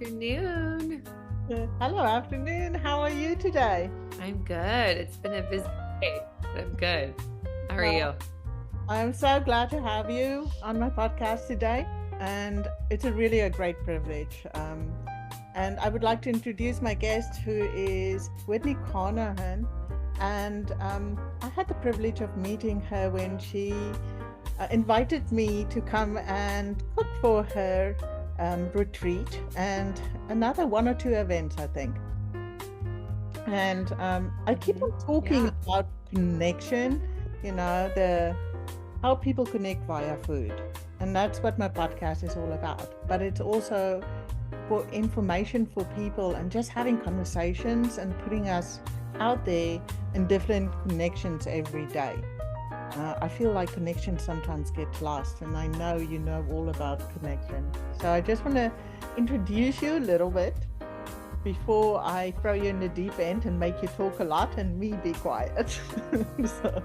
afternoon. Hello, afternoon. How are you today? I'm good. It's been a busy day, but I'm good. How are Well, you? I'm so glad to have you on my podcast today, and it's really a great privilege. And I would like to introduce my guest, who is Whitney Carnohan. And I had the privilege of meeting her when she invited me to come and cook for her retreat and another one or two events, I think. And I keep on talking Yeah. about connection, the how people connect via food. And that's what my podcast is all about. But it's also for information for people and just having conversations and putting us out there in different connections every day. I feel like connection sometimes gets lost, and I know you know all about connection. So I just want to introduce you a little bit before I throw you in the deep end and make you talk a lot and me be quiet. so,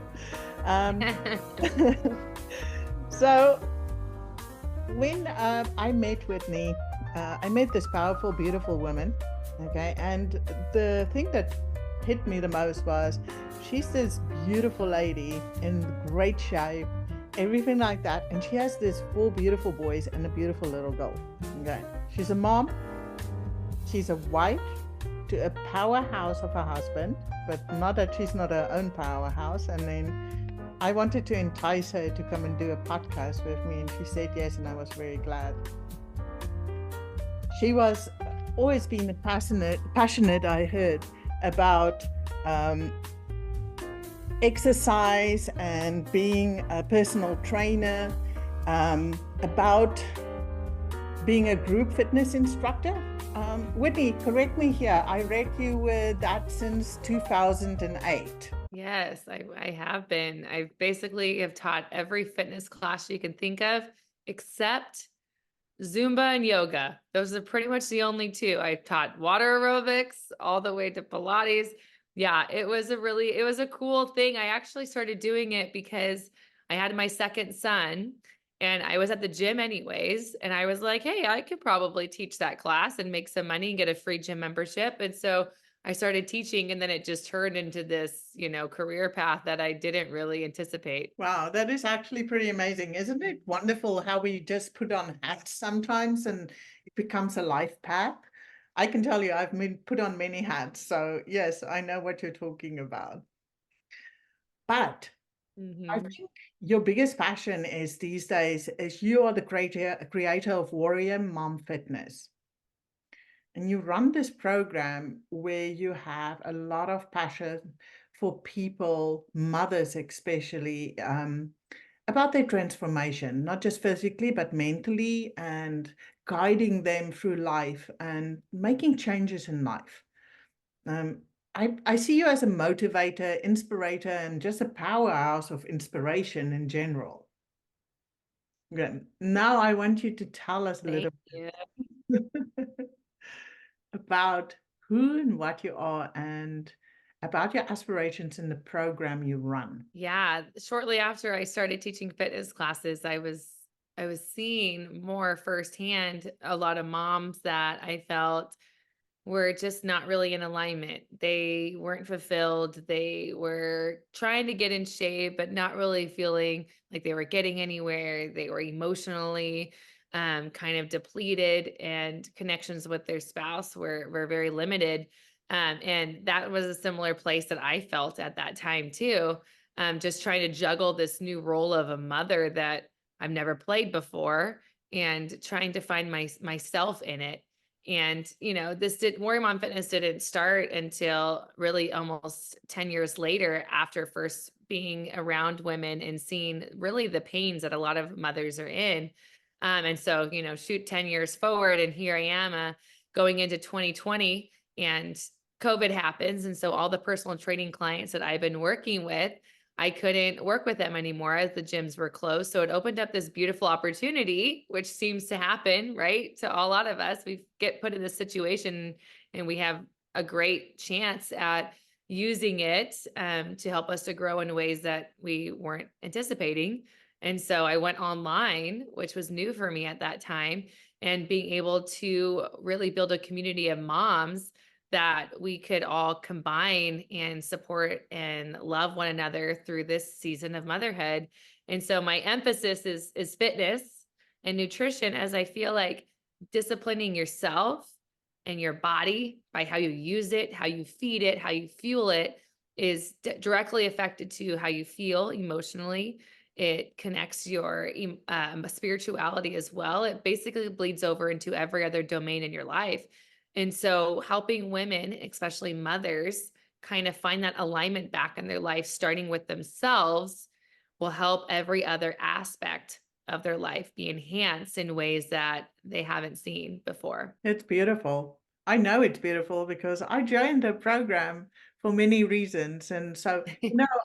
um, so when I met Whitney, I met this powerful, beautiful woman. Okay, and the thing that hit me the most was she's this beautiful lady in great shape, everything like that, and she has these four beautiful boys and a beautiful little girl. Okay, she's a mom. She's a wife to a powerhouse of a husband, but not that she's not her own powerhouse. And then I wanted to entice her to come and do a podcast with me, and she said yes, and I was very glad. She was always been passionate, I heard, about exercise and being a personal trainer, about being a group fitness instructor. Whitney, correct me here. I read you were that since 2008. Yes, I have been. I basically have taught every fitness class you can think of except Zumba and yoga. Those are pretty much the only two. I taught water aerobics all the way to Pilates. Yeah, it was a cool thing. I actually started doing it because I had my second son and I was at the gym anyways. And I was like, hey, I could probably teach that class and make some money and get a free gym membership. And so I started teaching, and then it just turned into this, career path that I didn't really anticipate. Wow, that is actually pretty amazing. Isn't it wonderful how we just put on hats sometimes and it becomes a life path? I can tell you, I've been put on many hats. So, yes, I know what you're talking about. But I Hmm. think your biggest passion is these days is you are the creator of Warrior Mom Fitness. And you run this program where you have a lot of passion for people, mothers especially, about their transformation, not just physically, but mentally, and guiding them through life and making changes in life. Um, I see you as a motivator, inspirator, and just a powerhouse of inspiration in general. Yeah. Now I want you to tell us a Thank little you. bit about who and what you are and about your aspirations in the program you run. Yeah, shortly after I started teaching fitness classes, I was seeing more firsthand a lot of moms that I felt were just not really in alignment. They weren't fulfilled. They were trying to get in shape, but not really feeling like they were getting anywhere. They were emotionally kind of depleted, and connections with their spouse were very limited. And that was a similar place that I felt at that time too. Just trying to juggle this new role of a mother that I've never played before, and trying to find myself in it. And, this did Warrior Mom Fitness didn't start until really almost 10 years later, after first being around women and seeing really the pains that a lot of mothers are in. And so, shoot 10 years forward, and here I am, going into 2020, and COVID happens. And so all the personal training clients that I've been working with, I couldn't work with them anymore as the gyms were closed. So it opened up this beautiful opportunity, which seems to happen, right? To a lot of us, we get put in this situation and we have a great chance at using it to help us to grow in ways that we weren't anticipating. And so I went online, which was new for me at that time, and being able to really build a community of moms that we could all combine and support and love one another through this season of motherhood. And so my emphasis is fitness and nutrition, as I feel like disciplining yourself and your body by how you use it, how you feed it, how you fuel it is directly affected to how you feel emotionally. It connects your spirituality as well. It basically bleeds over into every other domain in your life. And so, helping women, especially mothers, kind of find that alignment back in their life, starting with themselves, will help every other aspect of their life be enhanced in ways that they haven't seen before. It's beautiful. I know it's beautiful because I joined the program for many reasons. And so,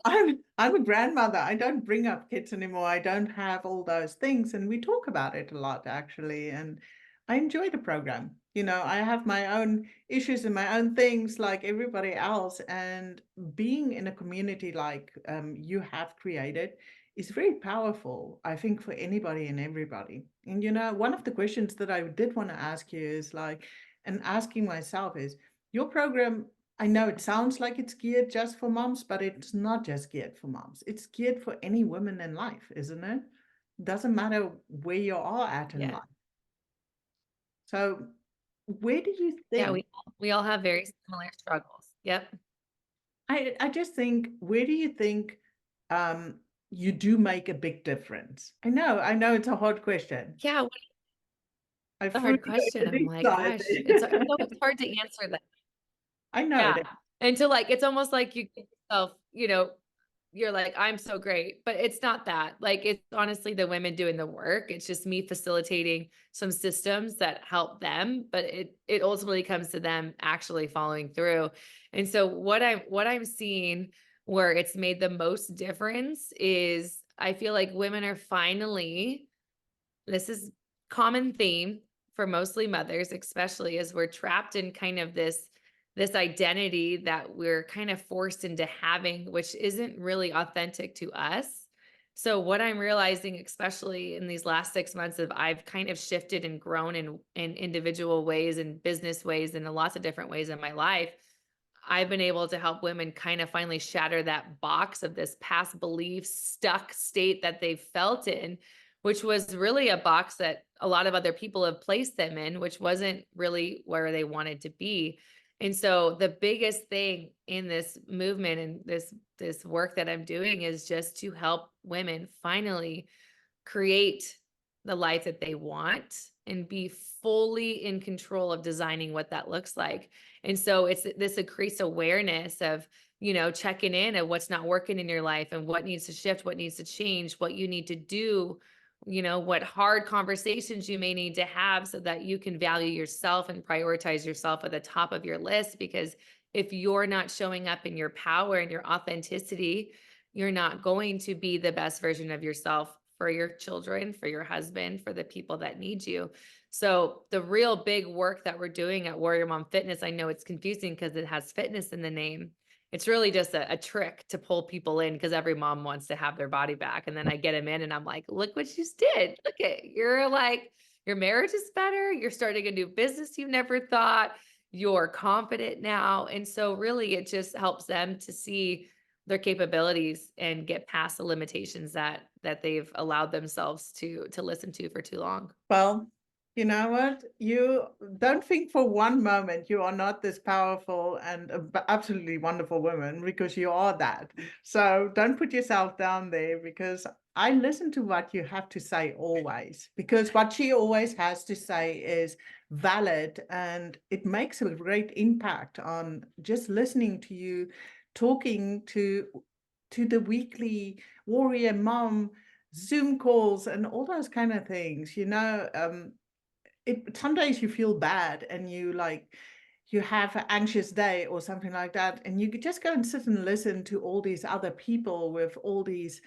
I'm a grandmother. I don't bring up kids anymore. I don't have all those things. And we talk about it a lot actually. And I enjoy the program. I have my own issues and my own things like everybody else. And being in a community like you have created is very powerful, I think, for anybody and everybody. And one of the questions that I did want to ask you is like, and asking myself is, your program, I know it sounds like it's geared just for moms, but it's not just geared for moms. It's geared for any woman in life, isn't it? Doesn't matter where you are at in Yeah. life. So, where do you Yeah, think? we all have very similar struggles. Yep. I just think, where do you think you do make a big difference? I know it's a hard question. Yeah, what I a threw hard you question. in the I'm deep like, side gosh, it's there. it's hard to answer that. I know it Yeah. is. And to like, it's almost like you give yourself, you're like, I'm so great, but it's not that. Like, it's honestly the women doing the work. It's just me facilitating some systems that help them, but it ultimately comes to them actually following through. And so what I'm seeing where it's made the most difference is I feel like women are finally, this is common theme for mostly mothers, especially as we're trapped in kind of this identity that we're kind of forced into having, which isn't really authentic to us. So what I'm realizing, especially in these last 6 months, of I've kind of shifted and grown in individual ways and business ways and in lots of different ways in my life. I've been able to help women kind of finally shatter that box of this past belief stuck state that they've felt in, which was really a box that a lot of other people have placed them in, which wasn't really where they wanted to be. And so the biggest thing in this movement and this work that I'm doing is just to help women finally create the life that they want and be fully in control of designing what that looks like. And so it's this increased awareness of, checking in at what's not working in your life and what needs to shift, what needs to change, what you need to do, what hard conversations you may need to have so that you can value yourself and prioritize yourself at the top of your list. Because if you're not showing up in your power and your authenticity, you're not going to be the best version of yourself for your children, for your husband, for the people that need you. So the real big work that we're doing at Warrior Mom Fitness, I know it's confusing because it has fitness in the name. It's really just a trick to pull people in because every mom wants to have their body back. And then I get them in and I'm like, look what you did. Look at, you're like, your marriage is better. You're starting a new business you've never thought. You're confident now. And so really it just helps them to see their capabilities and get past the limitations that they've allowed themselves to listen to for too long. Well, you know what? You don't think for one moment you are not this powerful and absolutely wonderful woman, because you are that. So don't put yourself down there, because I listen to what you have to say always, because what she always has to say is valid, and it makes a great impact on just listening to you talking to the weekly warrior mom Zoom calls and all those kind of things. Some days you feel bad and you have an anxious day or something like that, and you could just go and sit and listen to all these other people with all these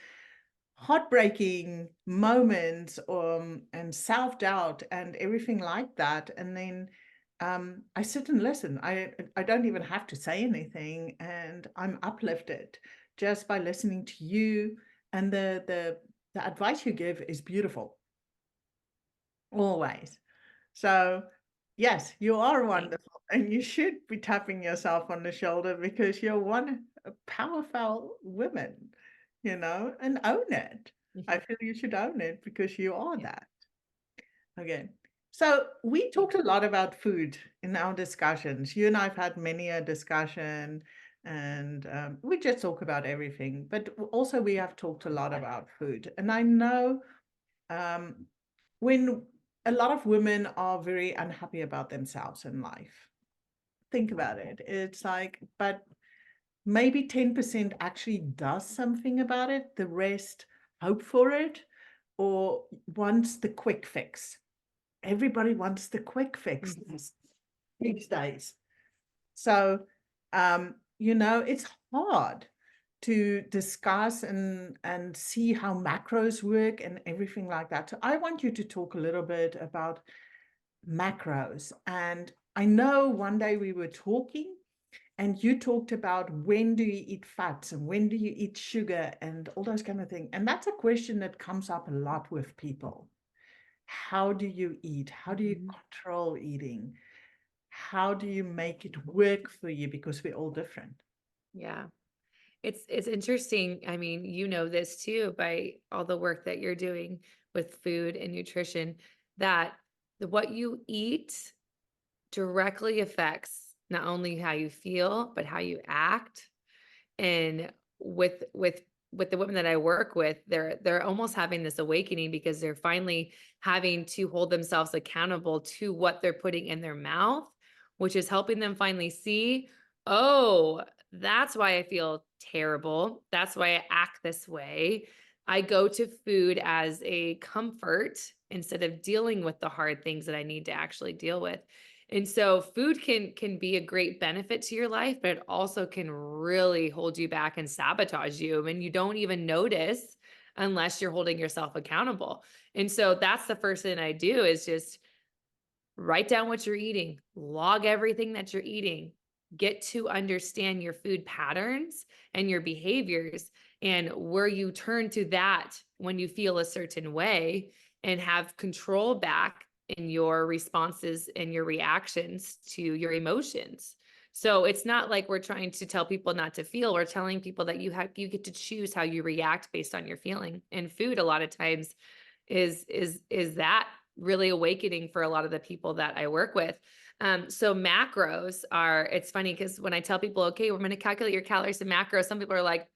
heartbreaking moments, and self-doubt and everything like that. And then I sit and listen. I don't even have to say anything, and I'm uplifted just by listening to you and the the advice you give is beautiful, always. So, yes, you are Thanks. wonderful, and you should be tapping yourself on the shoulder because you're one powerful woman, and own it. I Mhm. feel you should own it because you are Yeah. that. Okay. So we Thank talked a lot about food in our discussions. You and I've had many a discussion, and we just talk about everything. But also, we have talked a lot about food. And I know um, when a lot of women are very unhappy about themselves in life, think about it. It's like, but maybe 10% actually does something about it, the rest hope for it or wants the quick fix. Everybody wants the quick fix Mhm. these days. So, it's hard to discuss and see how macros work and everything like that. So I want you to talk a little bit about macros. And I know one day we were talking and you talked about when do you eat fats and when do you eat sugar and all those kind of things. And that's a question that comes up a lot with people. How do you eat? How do you Mhm. control eating? How do you make it work for you? Because we're all different. Yeah. It's interesting. I mean, you know this too by all the work that you're doing with food and nutrition, that what you eat directly affects not only how you feel, but how you act. And with the women that I work with, they're almost having this awakening because they're finally having to hold themselves accountable to what they're putting in their mouth, which is helping them finally see, oh, that's why I feel terrible. That's why I act this way. I go to food as a comfort instead of dealing with the hard things that I need to actually deal with. And so food can be a great benefit to your life, but it also can really hold you back and sabotage you. And you don't even notice unless you're holding yourself accountable. And so that's the first thing I do is just write down what you're eating, log everything that you're eating, get to understand your food patterns and your behaviors and where you turn to that when you feel a certain way and have control back in your responses and your reactions to your emotions. So it's not like we're trying to tell people not to feel. We're telling people that you get to choose how you react based on your feeling. And food a lot of times is that really awakening for a lot of the people that I work with. So macros are, it's funny because when I tell people, okay, we're going to calculate your calories and macros, some people are like,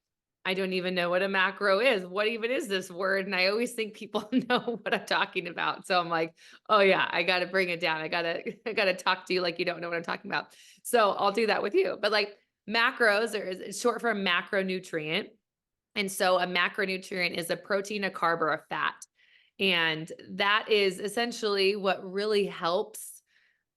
I don't even know what a macro is. What even is this word? And I always think people know what I'm talking about. So I'm like, oh yeah, I got to bring it down. I got to talk to you like you don't know what I'm talking about. So I'll do that with you. But like macros it's short for a macronutrient. And so a macronutrient is a protein, a carb, or a fat. And that is essentially what really helps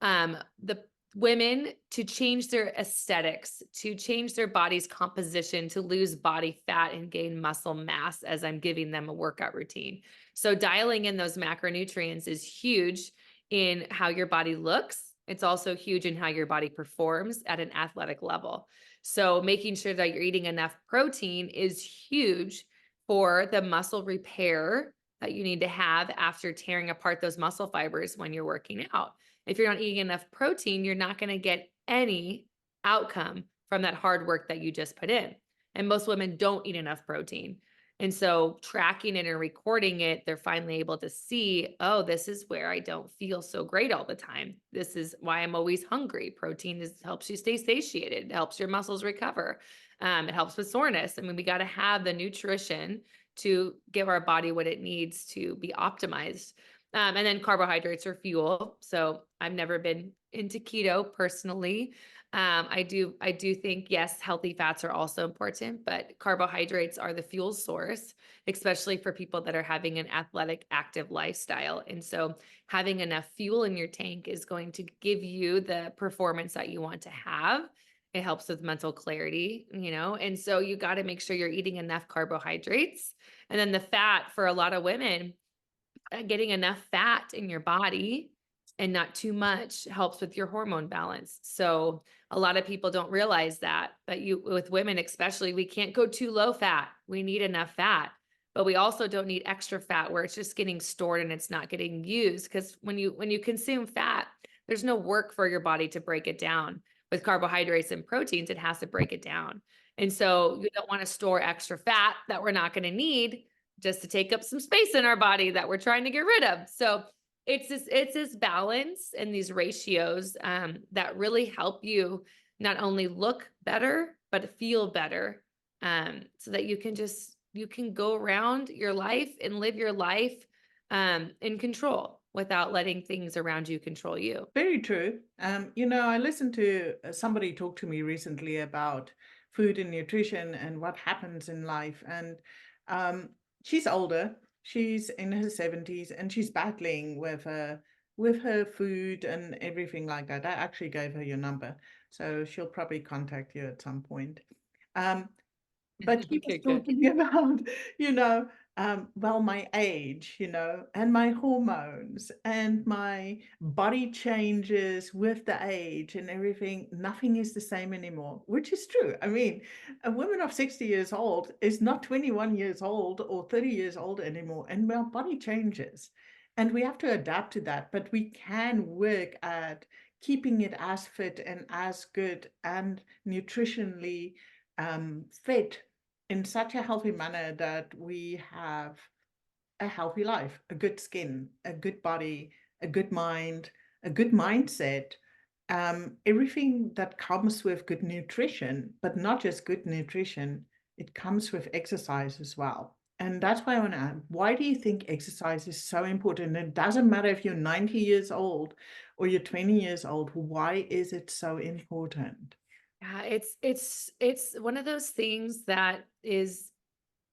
the women to change their aesthetics, to change their body's composition, to lose body fat and gain muscle mass as I'm giving them a workout routine. So, dialing in those macronutrients is huge in how your body looks. It's also huge in how your body performs at an athletic level. So, making sure that you're eating enough protein is huge for the muscle repair that you need to have after tearing apart those muscle fibers when you're working out. If you're not eating enough protein, you're not going to get any outcome from that hard work that you just put in. And most women don't eat enough protein. And so tracking it and recording it, they're finally able to see, oh, this is where I don't feel so great all the time. This is why I'm always hungry. Protein helps you stay satiated. It helps your muscles recover. It helps with soreness. I mean, we got to have the nutrition to give our body what it needs to be optimized. And then carbohydrates are fuel. So I've never been into keto personally. I do think, yes, healthy fats are also important, but carbohydrates are the fuel source, especially for people that are having an athletic, active lifestyle. And so having enough fuel in your tank is going to give you the performance that you want to have. It helps with mental clarity, and so you got to make sure you're eating enough carbohydrates. And then the fat for a lot of women, getting enough fat in your body and not too much helps with your hormone balance. So a lot of people don't realize that, but with women especially, we can't go too low fat. We need enough fat. but we also don't need extra fat where it's just getting stored and it's not getting used. Because when you consume fat, there's no work for your body to break it down. With carbohydrates and proteins, it has to break it down. And so you don't want to store extra fat that we're not going to need just to take up some space in our body that we're trying to get rid of. So it's this balance and these ratios that really help you not only look better but feel better, so that you can go around your life and live your life in control without letting things around you control you. Very true. I listened to somebody talk to me recently about food and nutrition and what happens in life. And um, she's older. She's in her 70s and she's battling with her food and everything like that. I actually gave her your number, so she'll probably contact you at some point. Um, but he was Okay, good. talking about, you know, well, my age, and my hormones and my body changes with the age and everything. Nothing is the same anymore, which is true. I mean, a woman of 60 years old is not 21 years old or 30 years old anymore, and our body changes. And we have to adapt to that, but we can work at keeping it as fit and as good and nutritionally fit in such a healthy manner that we have a healthy life, a good skin, a good body, a good mind, a good mindset, everything that comes with good nutrition, but not just good nutrition, it comes with exercise as well. And that's why I want to add, why do you think exercise is so important? It doesn't matter if you're 90 years old or you're 20 years old. Why is it so important? Yeah, it's one of those things that is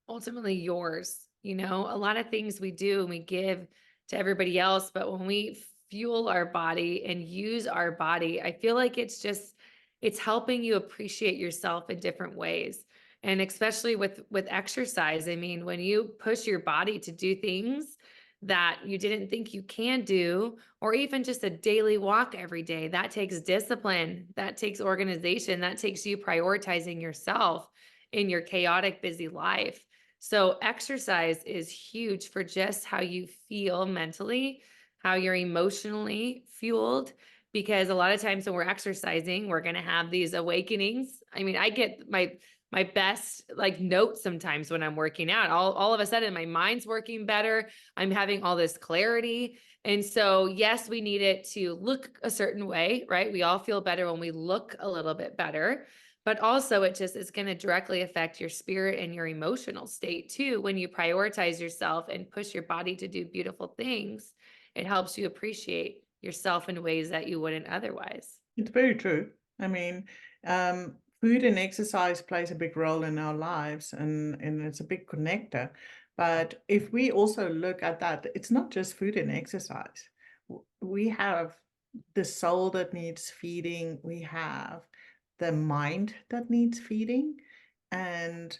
ultimately yours. A lot of things we do and we give to everybody else, but when we fuel our body and use our body, I feel like it's helping you appreciate yourself in different ways. And especially with exercise, I mean, when you push your body to do things that you didn't think you can do, or even just a daily walk every day, that takes discipline, that takes organization, that takes you prioritizing yourself in your chaotic busy life. So exercise is huge for just how you feel mentally, how you're emotionally fueled, because a lot of times when we're exercising, we're going to have these awakenings. I mean, I get my best like notes sometimes when I'm working out. All of a sudden my mind's working better. I'm having all this clarity. And so, yes, we need it to look a certain way, right? We all feel better when we look a little bit better, but also it just is going to directly affect your spirit and your emotional state too. When you prioritize yourself and push your body to do beautiful things, it helps you appreciate yourself in ways that you wouldn't otherwise. It's very true. I mean, food and exercise plays a big role in our lives, and it's a big connector. But if we also look at that, it's not just food and exercise. We have the soul that needs feeding. We have the mind that needs feeding. And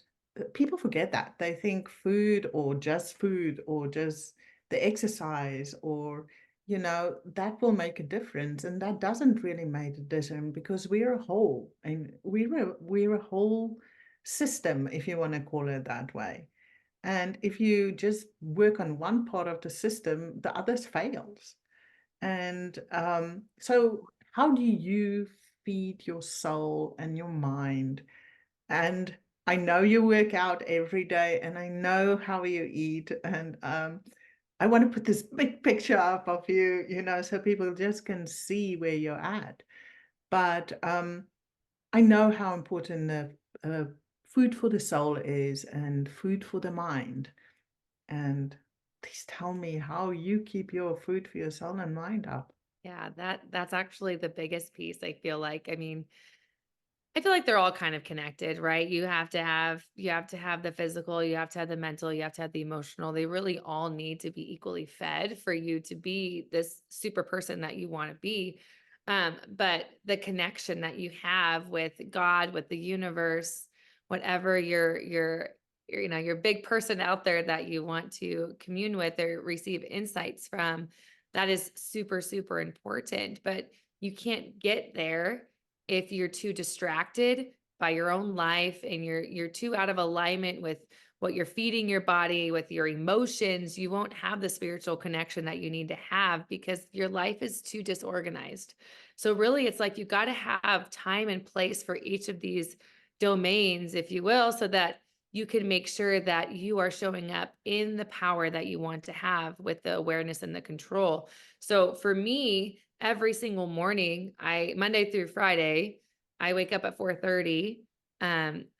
people forget that. They think food or just the exercise or that will make a difference, and that doesn't really make a difference because we're a whole, and we're a whole system, if you want to call it that way. And if you just work on one part of the system, the others fails. And so how do you feed your soul and your mind? And I know you work out every day, and I know how you eat, and I want to put this big picture up of you, so people just can see where you're at. But I know how important the food for the soul is and food for the mind. And please tell me how you keep your food for your soul and mind up. Yeah, that's actually the biggest piece, I feel like. I feel like they're all kind of connected, right? You have to have the physical, you have to have the mental, you have to have the emotional. They really all need to be equally fed for you to be this super person that you want to be. But the connection that you have with God, with the universe, whatever your big person out there that you want to commune with or receive insights from, that is super, super important. But you can't get there if you're too distracted by your own life and you're too out of alignment with what you're feeding your body, with your emotions, you won't have the spiritual connection that you need to have because your life is too disorganized. So really it's like you got to have time and place for each of these domains, if you will, so that you can make sure that you are showing up in the power that you want to have with the awareness and the control. So for me, every single morning, Monday through Friday, I wake up at 4:30.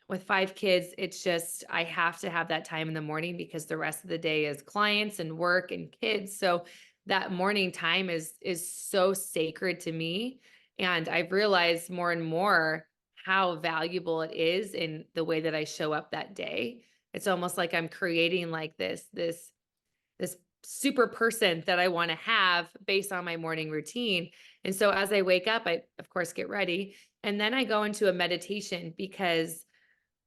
With 5 kids, it's just I have to have that time in the morning because the rest of the day is clients and work and kids. So that morning time is so sacred to me. And I've realized more and more how valuable it is in the way that I show up that day. It's almost like I'm creating like this super person that I want to have based on my morning routine. And so as I wake up, I of course get ready and then I go into a meditation because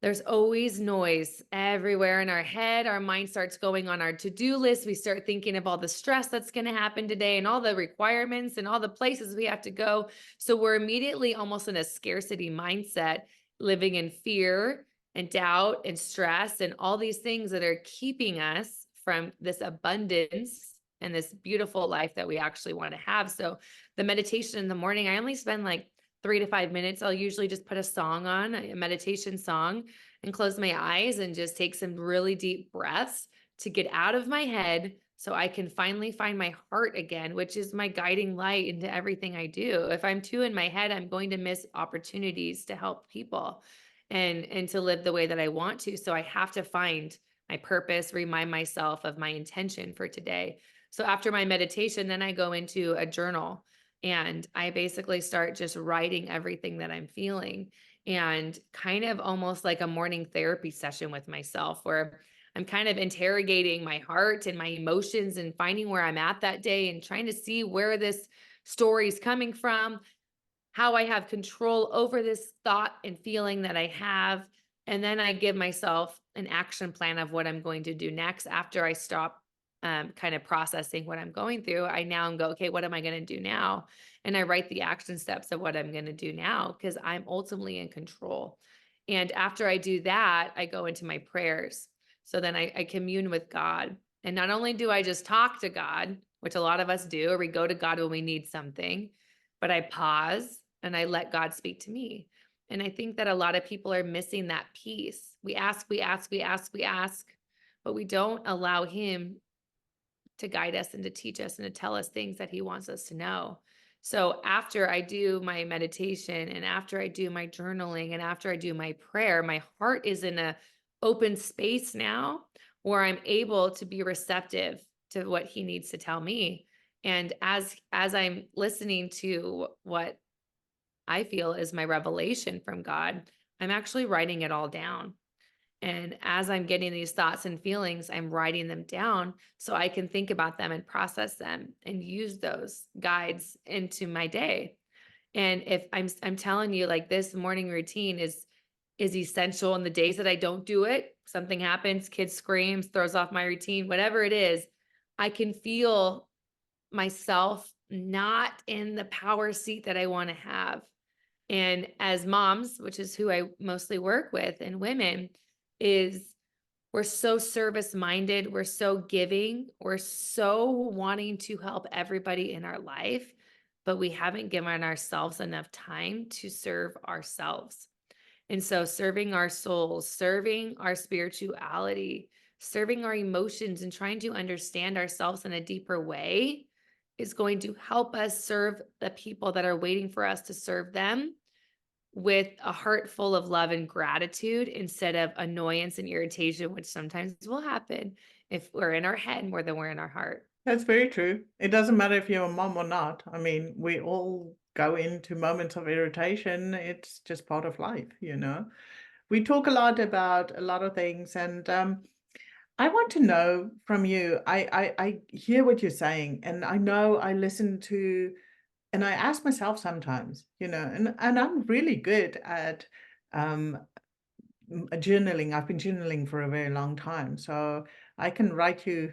there's always noise everywhere in our head. Our mind starts going on our to-do list. We start thinking of all the stress that's going to happen today and all the requirements and all the places we have to go. So we're immediately almost in a scarcity mindset, living in fear and doubt and stress and all these things that are keeping us from this abundance and this beautiful life that we actually want to have. So the meditation in the morning, I only spend like 3 to 5 minutes. I'll usually just put a song on, a meditation song, and close my eyes and just take some really deep breaths to get out of my head so I can finally find my heart again, which is my guiding light into everything I do. If I'm too in my head, I'm going to miss opportunities to help people and to live the way that I want to. So I have to find my purpose, remind myself of my intention for today. So after my meditation, then I go into a journal and I basically start just writing everything that I'm feeling and kind of almost like a morning therapy session with myself where I'm kind of interrogating my heart and my emotions and finding where I'm at that day and trying to see where this story is coming from, how I have control over this thought and feeling that I have. And then I give myself an action plan of what I'm going to do next after I stop kind of processing what I'm going through. I now go, okay, what am I going to do now? And I write the action steps of what I'm going to do now because I'm ultimately in control. And after I do that, I go into my prayers. So then I commune with God. And not only do I just talk to God, which a lot of us do, or we go to God when we need something, but I pause and I let God speak to me. And I think that a lot of people are missing that piece. We ask, we ask, we ask, we ask, but we don't allow Him to guide us and to teach us and to tell us things that He wants us to know. So after I do my meditation and after I do my journaling and after I do my prayer, my heart is in a open space now where I'm able to be receptive to what He needs to tell me. And as I'm listening to what I feel is my revelation from God, I'm actually writing it all down. And as I'm getting these thoughts and feelings, I'm writing them down so I can think about them and process them and use those guides into my day. And if I'm telling you like this morning routine is essential in the days that I don't do it, something happens, kid screams, throws off my routine, whatever it is, I can feel myself not in the power seat that I want to have. And as moms, which is who I mostly work with, and women, is we're so service minded, we're so giving, we're so wanting to help everybody in our life, but we haven't given ourselves enough time to serve ourselves. And so, serving our souls, serving our spirituality, serving our emotions, and trying to understand ourselves in a deeper way is going to help us serve the people that are waiting for us to serve them with a heart full of love and gratitude instead of annoyance and irritation, which sometimes will happen if we're in our head more than we're in our heart. That's very true. It doesn't matter if you're a mom or not. I mean, we all go into moments of irritation. It's just part of life, you know. We talk a lot about a lot of things, and I want to know from you. I hear what you're saying, and I know I listen to, and I ask myself sometimes, you know, and I'm really good at um, journaling. I've been journaling for a very long time, so I can write you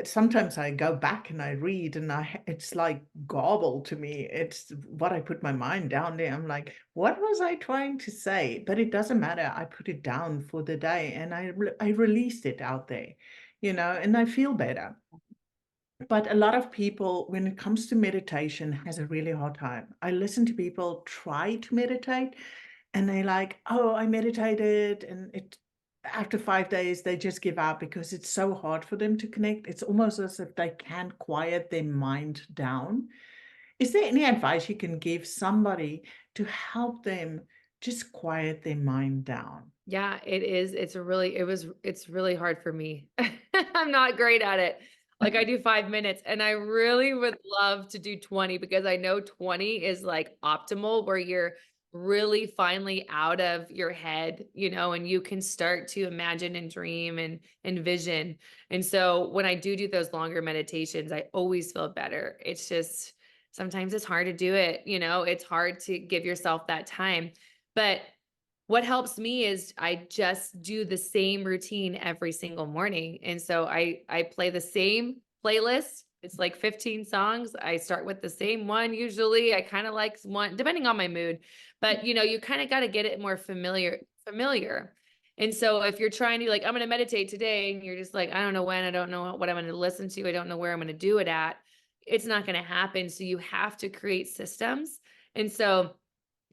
sometimes I go back and I read, and it's like garble to me. It's what I put my mind down there. I'm like, what was I trying to say? But it doesn't matter. I put it down for the day, and I released it out there, and I feel better. But a lot of people, when it comes to meditation, has a really hard time. I listen to people try to meditate, and they like, oh, I meditated, and after 5 days they just give up because it's so hard for them to connect. It's almost as if they can't quiet their mind down. Is there any advice you can give somebody to help them just quiet their mind down? Yeah, it is. It's really hard for me. I'm not great at it. Like I do 5 minutes and I really would love to do 20 because I know 20 is like optimal where you're really finally out of your head, and you can start to imagine and dream and envision. And so when I do those longer meditations, I always feel better. It's just sometimes it's hard to do it, it's hard to give yourself that time. But what helps me is I just do the same routine every single morning. And so I play the same playlist. It's like 15 songs. I start with the same one usually. I kind of like one depending on my mood. But you kind of got to get it more familiar. And so if you're trying to like I'm going to meditate today and you're just like I don't know when, I don't know what I'm going to listen to, I don't know where I'm going to do it at, it's not going to happen. So you have to create systems. And so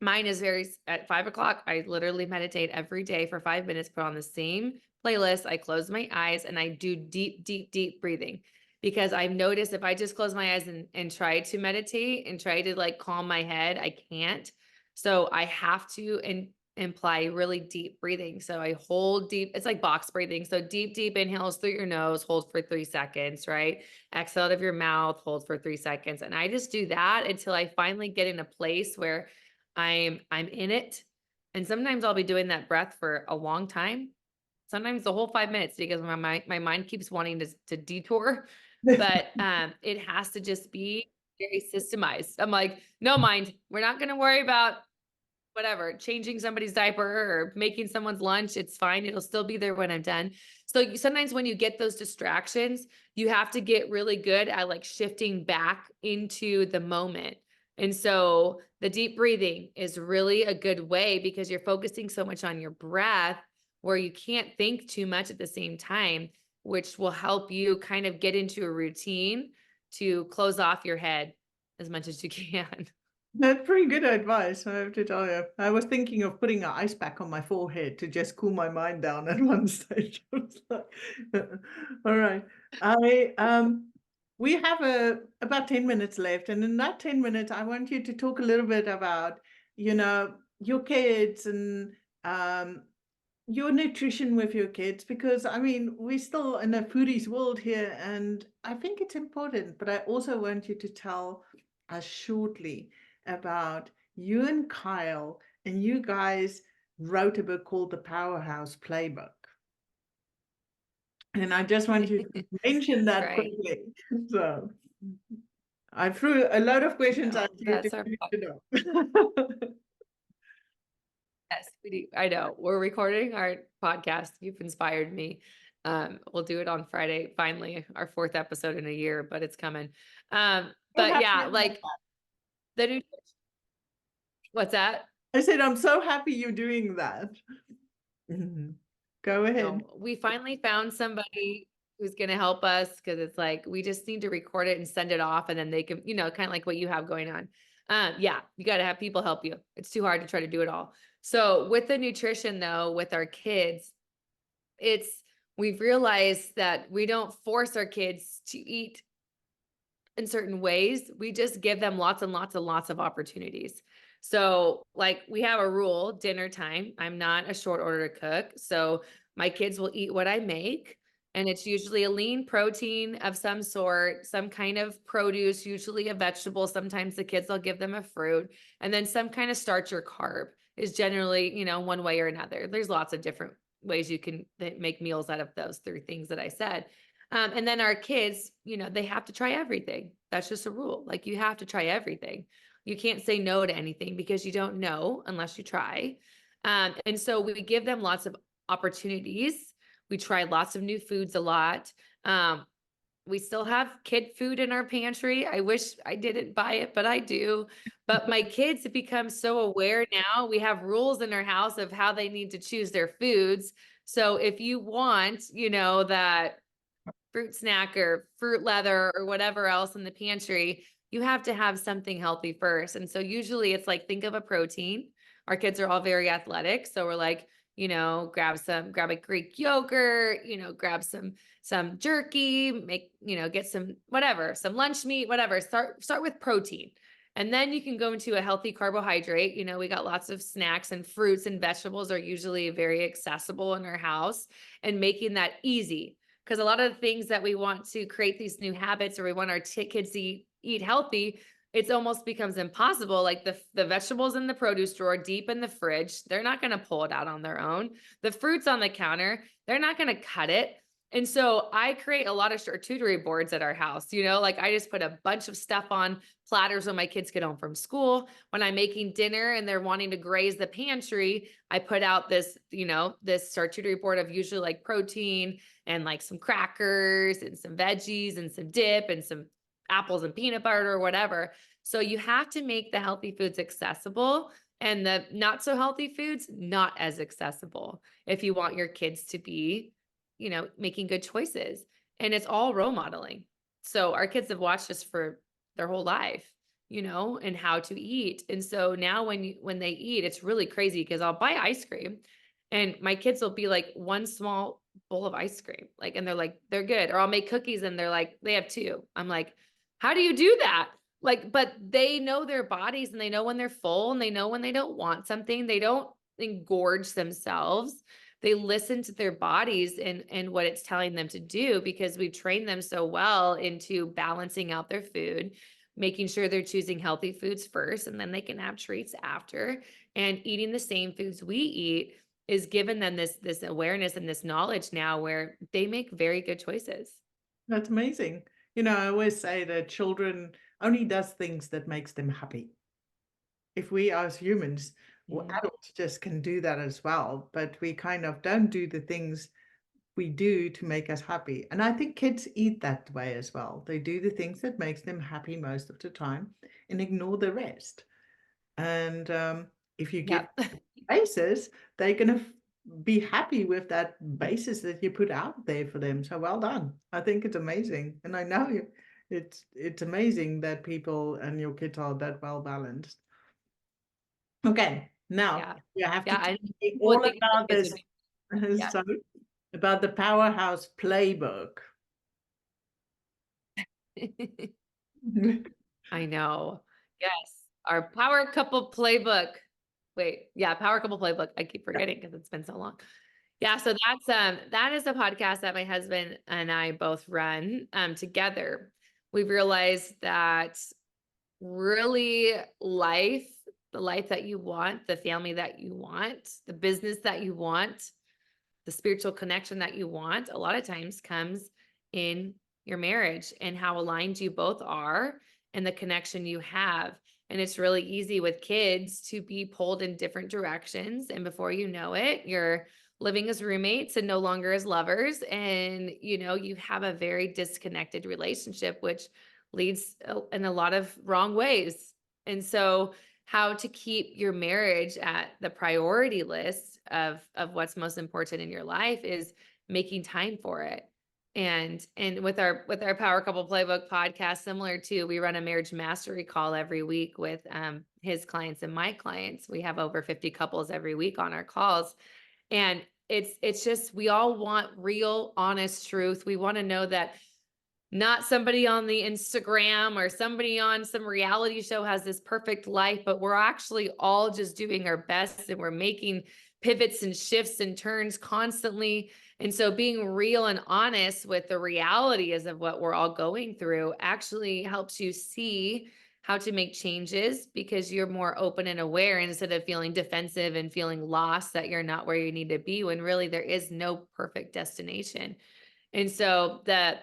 mine is at 5 o'clock. I literally meditate every day for 5 minutes, put on the same playlist. I close my eyes and I do deep, deep, deep breathing because I've noticed if I just close my eyes and try to meditate and try to like calm my head, I can't. So I have to imply really deep breathing. So I hold deep, it's like box breathing. So deep, deep inhales through your nose, hold for 3 seconds, right? Exhale out of your mouth, hold for 3 seconds. And I just do that until I finally get in a place where I'm in it. And sometimes I'll be doing that breath for a long time. Sometimes the whole 5 minutes because my mind keeps wanting to detour. But it has to just be very systemized. I'm like, no mind, we're not gonna worry about whatever, changing somebody's diaper or making someone's lunch, it's fine. It'll still be there when I'm done. So sometimes when you get those distractions, you have to get really good at like shifting back into the moment. And so the deep breathing is really a good way because you're focusing so much on your breath where you can't think too much at the same time, which will help you kind of get into a routine to close off your head as much as you can. That's pretty good advice, I have to tell you. I was thinking of putting an ice pack on my forehead to just cool my mind down at one stage. I was like, all right. We have about 10 minutes left, and in that 10 minutes, I want you to talk a little bit about, your kids and um, your nutrition with your kids, because I mean, we're still in a foodie's world here, and I think it's important. But I also want you to tell us shortly about you and Kyle, and you guys wrote a book called The Powerhouse Playbook. And I just want you to mention That's that right. quickly. So I threw a lot of questions at No, you that's our to know. yes, we do. I know. We're recording our podcast. You've inspired me. We'll do it on Friday, finally, our fourth episode in a year, but it's coming. So But happy yeah, about like the new what's that? that. I said, I'm so happy you're doing that. Mhm. Go ahead. No, we finally found somebody who's going to help us because it's like we just need to record it and send it off, and then they can, kind of like what you have going on. Yeah, you got to have people help you. It's too hard to try to do it all. So with the nutrition, though, with our kids, it's we've realized that we don't force our kids to eat in certain ways. We just give them lots and lots and lots of opportunities. So, like, we have a rule dinner time. I'm not a short order cook. So, my kids will eat what I make. And it's usually a lean protein of some sort, some kind of produce, usually a vegetable. Sometimes the kids, I'll give them a fruit. And then some kind of starch or carb is generally, one way or another. There's lots of different ways you can make meals out of those three things that I said. And then our kids, they have to try everything. That's just a rule. Like you have to try everything. You can't say no to anything because you don't know unless you try. And so we give them lots of opportunities. We try lots of new foods a lot. we still have kid food in our pantry. I wish I didn't buy it, but I do. But my kids have become so aware now. We have rules in our house of how they need to choose their foods. So if you want, that fruit snack or fruit leather or whatever else in the pantry, you have to have something healthy first. And so usually it's like, think of a protein. Our kids are all very athletic. So we're like, grab a Greek yogurt, grab some jerky, get some whatever, some lunch meat, whatever. Start with protein. And then you can go into a healthy carbohydrate. We got lots of snacks, and fruits and vegetables are usually very accessible in our house, and making that easy. Because a lot of the things that we want to create these new habits, or we want our kids to eat healthy, it's almost becomes impossible. Like the vegetables in the produce drawer deep in the fridge, they're not going to pull it out on their own. The fruits on the counter, they're not going to cut it. And so I create a lot of charcuterie boards at our house. Like I just put a bunch of stuff on platters when my kids get home from school. When I'm making dinner and they're wanting to graze the pantry, I put out this charcuterie board of usually like protein and like some crackers and some veggies and some dip and some apples and peanut butter or whatever. So you have to make the healthy foods accessible, and the not so healthy foods not as accessible, if you want your kids to be, making good choices. And it's all role modeling. So our kids have watched us for their whole life, and how to eat. And so now when they eat, it's really crazy, because I'll buy ice cream and my kids will be like one small bowl of ice cream, like, and they're like, they're good. Or I'll make cookies and they're like, they have two. I'm like, how do you do that? Like, but they know their bodies, and they know when they're full, and they know when they don't want something. They don't engorge themselves. They listen to their bodies and what it's telling them to do, because we've trained them so well into balancing out their food, making sure they're choosing healthy foods first, and then they can have treats after. And eating the same foods we eat is given them this awareness and this knowledge now, where they make very good choices. That's amazing. I always say that children only does things that makes them happy. If we as humans or Mhm. adults just can do that as well, but we kind of don't do the things we do to make us happy. And I think kids eat that way as well. They do the things that makes them happy most of the time and ignore the rest. And if you give Yep. basis, they're going to be happy with that basis that you put out there for them. So well done. I think it's amazing. And I know it's amazing that people and your kids are that well balanced. Okay, now Yeah. you have to Yeah. tell And me people would all think their about kids would this. be, yeah. Sorry, about the Powerhouse Playbook. I know. Yes. Our power couple playbook. Wait, yeah, power couple playbook. I keep forgetting because it's been so long. Yeah, so that is a podcast that my husband and I both run together. We've realized that really the life that you want, the family that you want, the business that you want, the spiritual connection that you want, a lot of times comes in your marriage, and how aligned you both are, and the connection you have. And it's really easy with kids to be pulled in different directions. And before you know it, you're living as roommates and no longer as lovers. And, you have a very disconnected relationship, which leads in a lot of wrong ways. And so, how to keep your marriage at the priority list of what's most important in your life is making time for it. And with our Power Couple Playbook podcast, similar to, we run a marriage mastery call every week with his clients and my clients. We have over 50 couples every week on our calls. And it's just, we all want real, honest truth. We want to know that not somebody on the Instagram or somebody on some reality show has this perfect life, but we're actually all just doing our best, and we're making pivots and shifts and turns constantly. And so being real and honest with the reality is of what we're all going through actually helps you see how to make changes, because you're more open and aware, instead of feeling defensive and feeling lost that you're not where you need to be, when really there is no perfect destination. And so the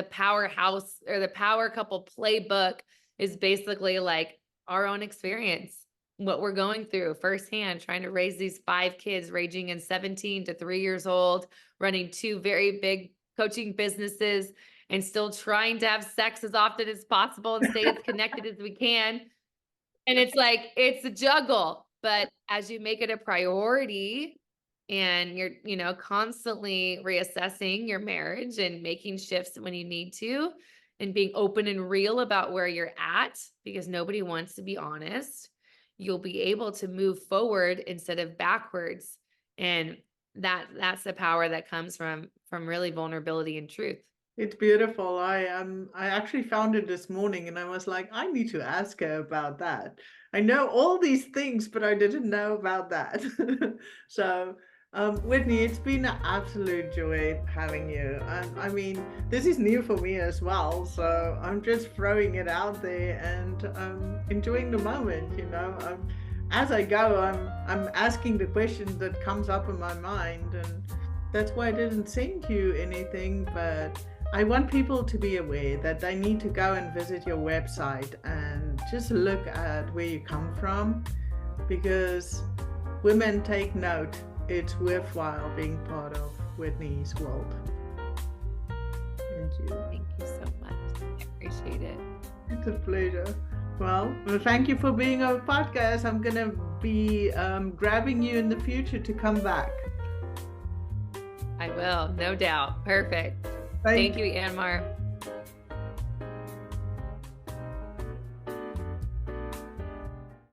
powerhouse, or the power couple playbook, is basically like our own experience, what we're going through firsthand, trying to raise these 5 kids ranging in 17 to 3 years old, running 2 very big coaching businesses. and still trying to have sex as often as possible and stay as connected as we can. And it's like, it's a juggle, but as you make it a priority and you're, constantly reassessing your marriage and making shifts when you need to, and being open and real about where you're at, because nobody wants to be honest, you'll be able to move forward instead of backwards. And that's the power that comes from really vulnerability and truth. It's beautiful. I actually found it this morning and I was like, I need to ask her about that. I know all these things, but I didn't know about that. So, Whitney, it's been an absolute joy having you. I mean, this is new for me as well, so I'm just throwing it out there and enjoying the moment. As I go, I'm asking the questions that comes up in my mind, and that's why I didn't send you anything, but I want people to be aware that they need to go and visit your website and just look at where you come from, because women take note. It's worthwhile being part of Whitney's world. Thank you. Thank you so much. I appreciate it. It's a pleasure. Well, thank you for being on the podcast. I'm going to be grabbing you in the future to come back. I will, no doubt. Perfect. Thank you, Anmar.